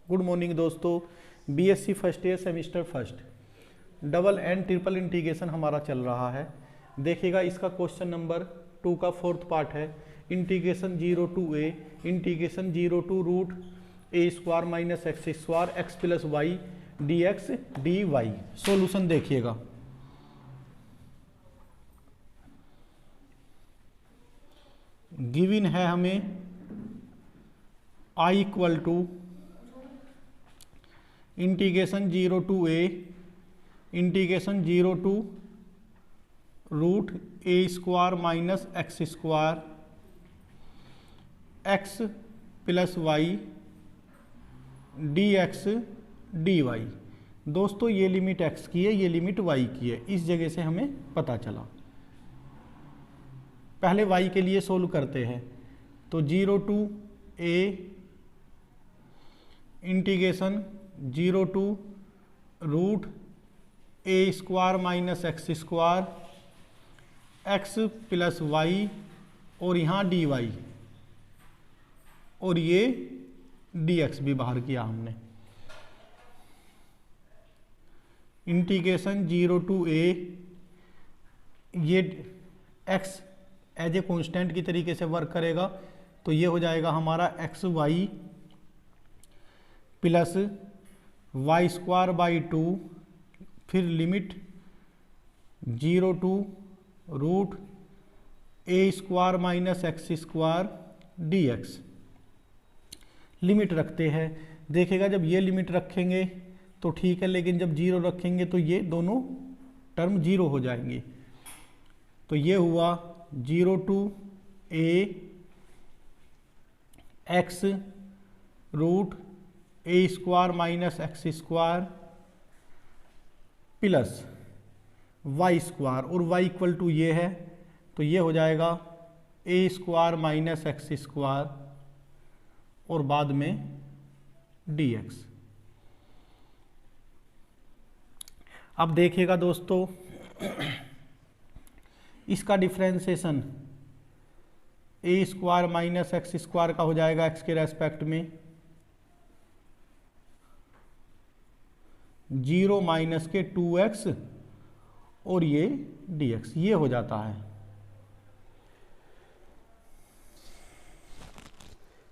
Good morning दोस्तों। BSc first year semester first double and triple integration हमारा चल रहा है। देखिएगा इसका क्वेश्चन नंबर 2 का फोर्थ पार्ट है। Integration 0 to a integration 0 to root a square minus x square x plus y d x d y. Solution देखिएगा। Given है हमें I equal to integration 0 to a integration 0 to root a square minus x square x plus y d x d y. दोस्तों ये limit x की है, ये limit Y की है, इस जगह से हमें पता चला। पहले वाई के लिए सोल्व करते हैं। तो 0 to a integration 0 to root a square minus x square x plus y और यहाँ डी वाई और ये डी एक्स भी बाहर किया हमने। इंटीग्रेशन 0 टू ए ये एक्स एज ए कॉन्स्टेंट की तरीके से वर्क करेगा, तो ये हो जाएगा हमारा x y plus y square by 2, फिर limit 0 to root a square minus x square d x. Limit रखते हैं। देखिएगा जब ये लिमिट रखेंगे तो ठीक है, लेकिन जब 0 रखेंगे तो ये दोनों टर्म 0 हो जाएंगी। तो ये हुआ 0 to a x root a square minus x square plus y square और वाई इक्वल टू ये है, तो ये हो जाएगा a square minus x square और बाद में डी एक्स। अब देखिएगा दोस्तों इसका differentiation a square minus x square का हो जाएगा एक्स के रेस्पेक्ट में 0 माइनस के 2x और ये dx, ये हो जाता है।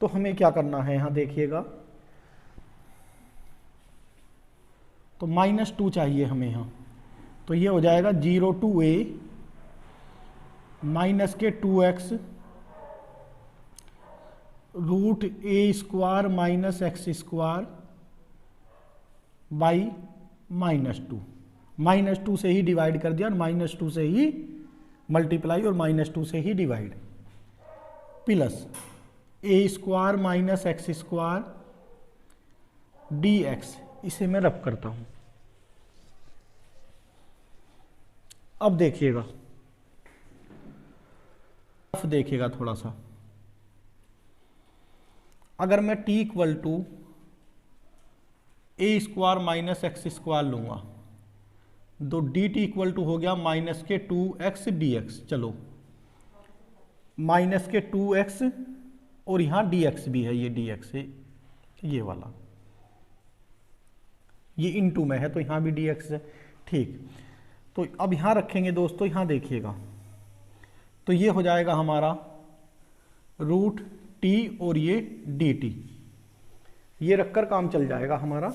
तो हमें क्या करना है यहाँ देखिएगा, तो -2 चाहिए हमें यहाँ। तो ये हो जाएगा 0 टू ए माइनस के 2x root a square minus x square by -2। -2 से ही डिवाइड कर दिया और -2 से ही मल्टीप्लाई और -2 से ही divide plus a square minus x square d x. इसे मैं रब करता हूं। अब देखिएगा थोड़ा सा, अगर मैं t equal to a square minus x square लूंगा तो डी टी इक्वल टू हो गया माइनस के 2x dx। चलो माइनस के 2x और यहाँ dx भी है, ये dx है, ये वाला ये इनटू में है तो यहाँ भी dx है। ठीक, तो अब यहाँ रखेंगे दोस्तों, यहाँ देखिएगा तो ये हो जाएगा हमारा रूट t और ये dt, ये रखकर काम चल जाएगा हमारा।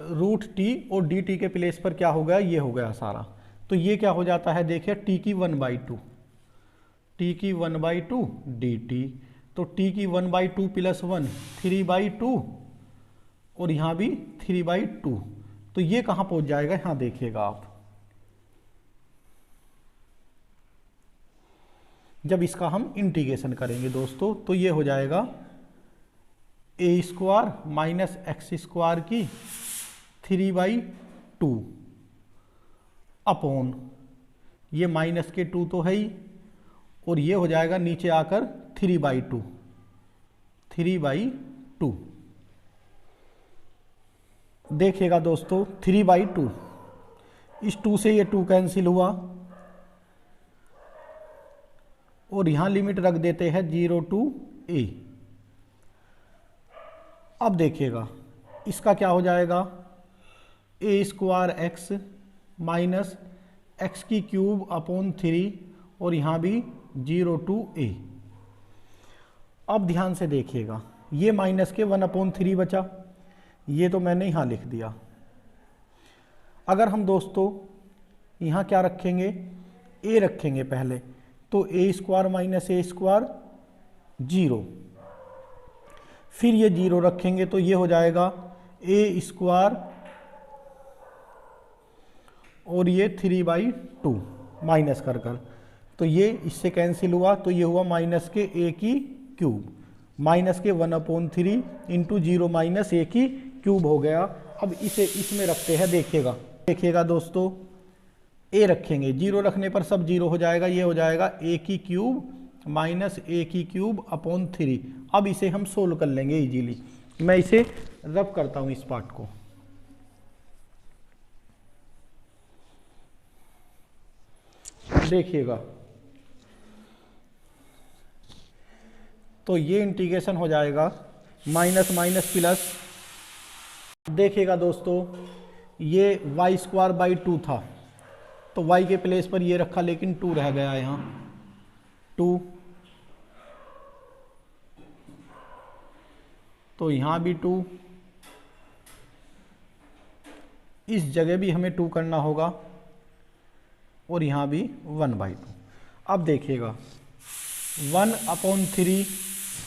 रूट टी और डी टी के प्लेस पर क्या हो गया, ये हो गया सारा। तो ये क्या हो जाता है, देखिए टी की 1/2 डी टी, तो टी की 1/2 प्लस 1 3/2 और यहाँ भी 3/2। तो ये कहाँ पहुँच जाएगा, यहाँ देखिएगा आप। जब इसका हम इंटीग्रेशन करेंगे दोस्तों तो ये हो जाएगा a square minus x square की 3/2 अपॉन ये माइनस के 2 तो है ही, और ये हो जाएगा नीचे आकर 3/2 देखिएगा दोस्तों 3/2, इस 2 से ये 2 कैंसिल हुआ और यहाँ लिमिट रख देते हैं 0 टू a। अब देखिएगा इसका क्या हो जाएगा, a square x minus x की क्यूब अपॉन 3 और यहाँ भी 0 टू a। अब ध्यान से देखिएगा ये माइनस के 1/3 बचा, ये तो मैंने यहाँ लिख दिया। अगर हम दोस्तों यहाँ क्या रखेंगे, a रखेंगे पहले, तो a square minus a square 0, फिर ये 0 रखेंगे तो ये हो जाएगा a स्क्वायर और ये 3/2 माइनस कर कर, तो ये इससे कैंसिल हुआ, तो ये हुआ माइनस के a की क्यूब, माइनस के 1/3 इंटू 0 माइनस a की क्यूब हो गया। अब इसे इसमें रखते हैं, देखिएगा दोस्तों a रखेंगे, 0 रखने पर सब 0 हो जाएगा, ये हो जाएगा a की क्यूब माइनस a की क्यूब अपॉन 3। अब इसे हम सोल्व कर लेंगे इजीली। मैं इसे रब करता हूं इस पार्ट को। देखिएगा तो ये इंटीग्रेशन हो जाएगा माइनस माइनस प्लस। देखिएगा दोस्तों ये y स्क्वायर बाई 2 था, तो y के प्लेस पर ये रखा लेकिन 2 रह गया यहाँ 2, तो यहाँ भी 2, इस जगह भी हमें 2 करना होगा और यहाँ भी 1/2। अब देखिएगा 1/3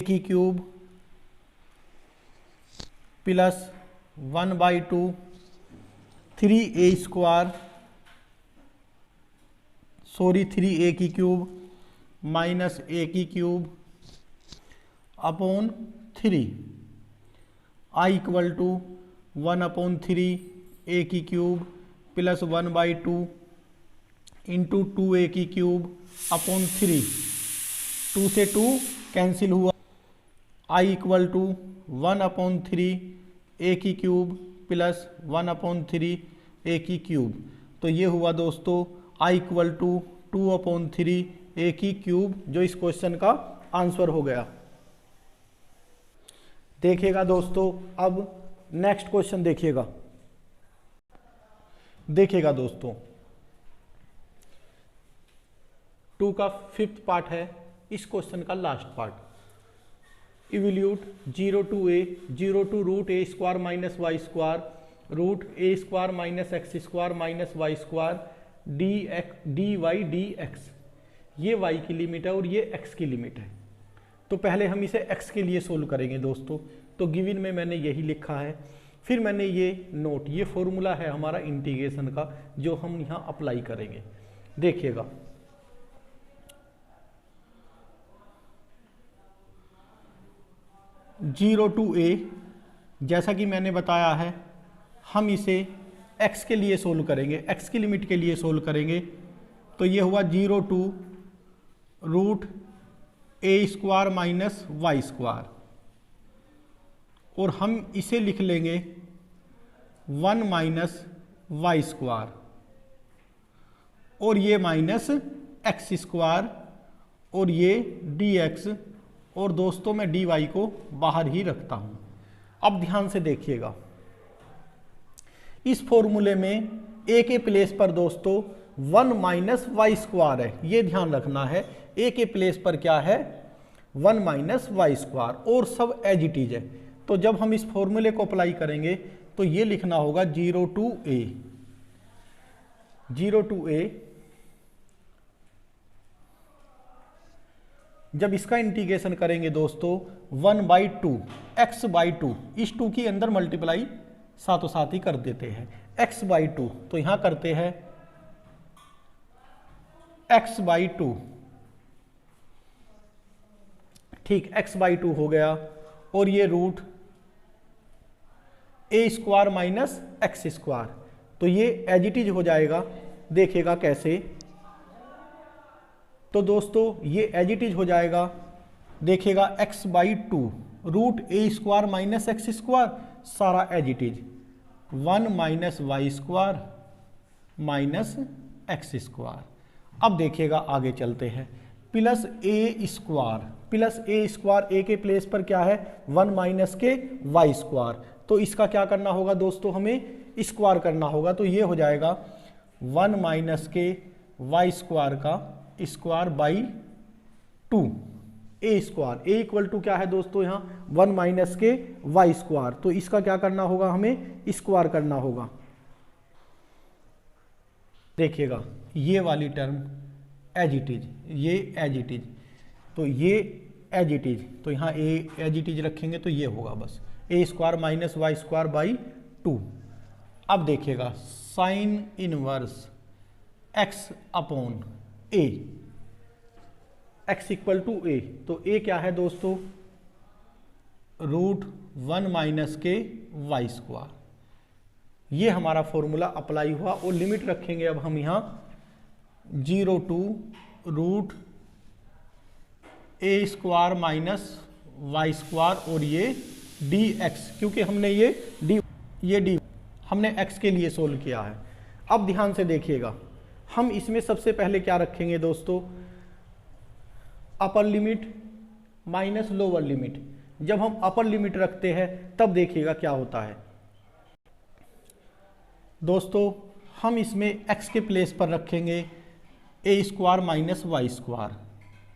की cube plus 1/2 3a square 3a की क्यूब माइनस a की cube upon 3 i equal to 1/3 a की क्यूब प्लस 1/2 इंटू 2a की क्यूब अपॉन 3, 2 से 2 कैंसिल हुआ, i इक्वल टू 1/3 a की क्यूब प्लस 1/3 a की क्यूब, तो ये हुआ दोस्तों i इक्वल टू 2/3 a की क्यूब, जो इस क्वेश्चन का आंसर हो गया। देखिएगा दोस्तों अब नेक्स्ट क्वेश्चन देखिएगा दोस्तों 2 का 5th पार्ट है, इस क्वेश्चन का last part. Evaluate 0 to a 0 to root a square minus y square root a square minus x square minus y square d y d x. ये y की limit है और ये x की limit है। तो पहले हम इसे x के लिए सोल्व करेंगे दोस्तों, तो गिवन में मैंने यही लिखा है। फिर मैंने ये नोट, ये फॉर्मूला है हमारा इंटीग्रेशन का, जो हम यहाँ अप्लाई करेंगे। देखिएगा जीरो टू a, जैसा कि मैंने बताया है हम इसे x के लिए सोल्व करेंगे, x की लिमिट के लिए सोल्व करेंगे। तो ये हुआ 0 to root a square minus y square, और हम इसे लिख लेंगे 1 माइनस वाई स्क्वायर, और ये माइनस एक्स स्क्वायर और ये dx, और दोस्तों मैं dy को बाहर ही रखता हूं। अब ध्यान से देखिएगा इस फॉर्मूले में a के प्लेस पर दोस्तों 1 माइनस वाई स्क्वायर है, ये ध्यान रखना है। a के प्लेस पर क्या है 1 माइनस वाई स्क्वायर, और सब एज इट इज है। तो जब हम इस फॉर्मूले को अप्लाई करेंगे तो ये लिखना होगा 0 टू a। जब इसका इंटीग्रेशन करेंगे दोस्तों 1/2 x/2, इस 2 की अंदर मल्टीप्लाई साथों साथ ही कर देते हैं x/2, तो यहां करते हैं x/2, ठीक x/2 हो गया, और ये root a square minus x square, तो ये एज इट इज हो जाएगा। देखिएगा कैसे, तो दोस्तों ये एज इट इज हो जाएगा। देखिएगा x/2 root a square minus x square, सारा as it is 1 minus y square minus x square. अब देखिएगा आगे चलते हैं, plus a square, plus a square, a के प्लेस पर क्या है 1 माइनस के वाई स्क्वायर, तो इसका क्या करना होगा दोस्तों, हमें स्क्वायर करना होगा, तो ये हो जाएगा 1 माइनस के वाई स्क्वायर का square by 2 a square, a equal to क्या है दोस्तों यहाँ 1 माइनस के वाई स्क्वायर, तो इसका क्या करना होगा, हमें स्क्वायर करना होगा। देखिएगा ये वाली टर्म एज इट इज, ये एज इट इज, तो ये एज इट इज, तो यहाँ ए एज इट इज रखेंगे तो ये होगा बस a square minus y square by 2। अब देखिएगा sine inverse x upon a, x equal to a, तो ए क्या है दोस्तों √1 माइनस के वाई स्क्वायर, ये हमारा फॉर्मूला अप्लाई हुआ और लिमिट रखेंगे अब हम यहाँ 0 to root a square minus y square और ये डी एक्स, क्योंकि हमने ये डी हमने एक्स के लिए सोल्व किया है। अब ध्यान से देखिएगा, हम इसमें सबसे पहले क्या रखेंगे दोस्तों, upper limit minus lower limit. जब हम अपर लिमिट रखते हैं तब देखिएगा क्या होता है दोस्तों, हम इसमें x के प्लेस पर रखेंगे a square minus y square,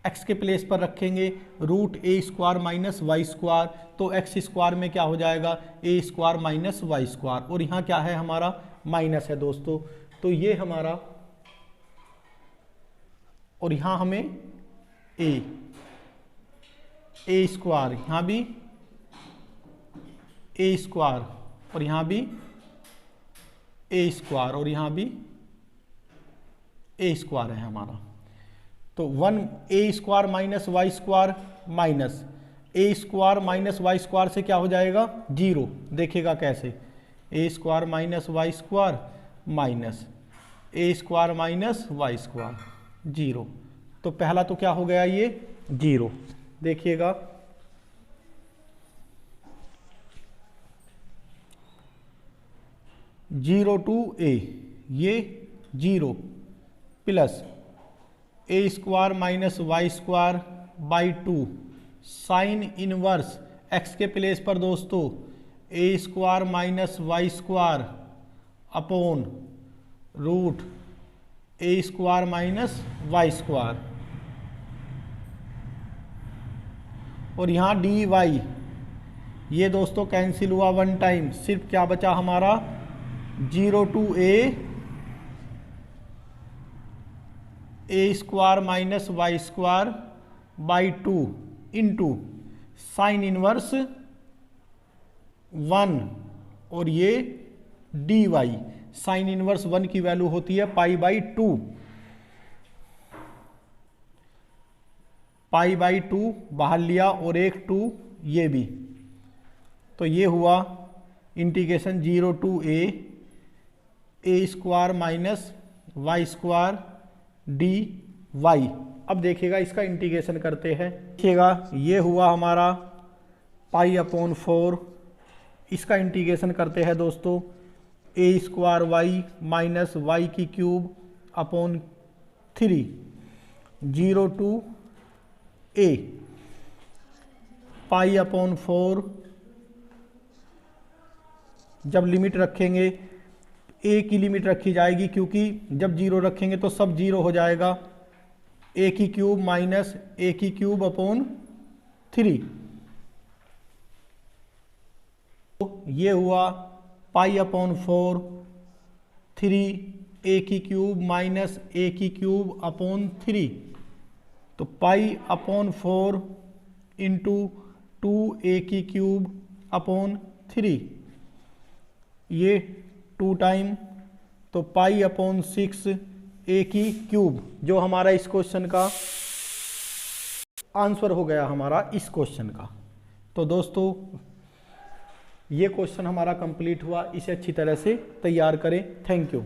x के प्लेस पर रखेंगे root a square minus y square, तो एक्स स्क्वायर में क्या हो जाएगा a square minus y square, और यहाँ क्या है हमारा माइनस है दोस्तों, तो ये हमारा, और यहाँ हमें ए स्क्वायर, यहाँ भी ए स्क्वायर और यहाँ भी ए स्क्वायर और यहाँ भी ए स्क्वायर है हमारा, तो 1 a square minus y square minus a square minus y square से क्या हो जाएगा 0। देखिएगा कैसे, a square minus y square minus a square minus y square 0, तो पहला तो क्या हो गया ये 0। देखिएगा जीरो टू ए, ये 0 plus a square minus y square by 2 sine inverse x के प्लेस पर दोस्तों a square minus y square upon root a square minus y square, और यहाँ डी वाई, ये दोस्तों कैंसिल हुआ 1 टाइम, सिर्फ क्या बचा हमारा 0 to a square minus y square by 2 into sine inverse 1 और ये डी वाई, साइन इनवर्स 1 की वैल्यू होती है पाई बाई 2, पाई बाई 2 बाहर लिया और एक 2 ये भी, तो ये हुआ integration 0 to a square minus y square d y. अब देखिएगा इसका इंटीग्रेशन करते हैं, देखिएगा ये हुआ हमारा पाई अपॉन 4, इसका इंटीग्रेशन करते हैं दोस्तों a square y minus y की cube upon 3 0 to a pi upon 4, जब लिमिट रखेंगे ए की लिमिट रखी जाएगी, क्योंकि जब 0 रखेंगे तो सब 0 हो जाएगा, ए की क्यूब माइनस ए की क्यूब अपॉन 3, तो ये हुआ पाई अपॉन 4 3 ए की क्यूब माइनस ए की क्यूब अपॉन 3, तो पाई अपॉन 4 इंटू 2 ए की क्यूब अपॉन 3, ये 2 टाइम, तो पाई अपॉन 6 ए की क्यूब, जो हमारा इस क्वेश्चन का आंसर हो गया हमारा इस क्वेश्चन का। तो दोस्तों ये क्वेश्चन हमारा कंप्लीट हुआ, इसे अच्छी तरह से तैयार करें। Thank you.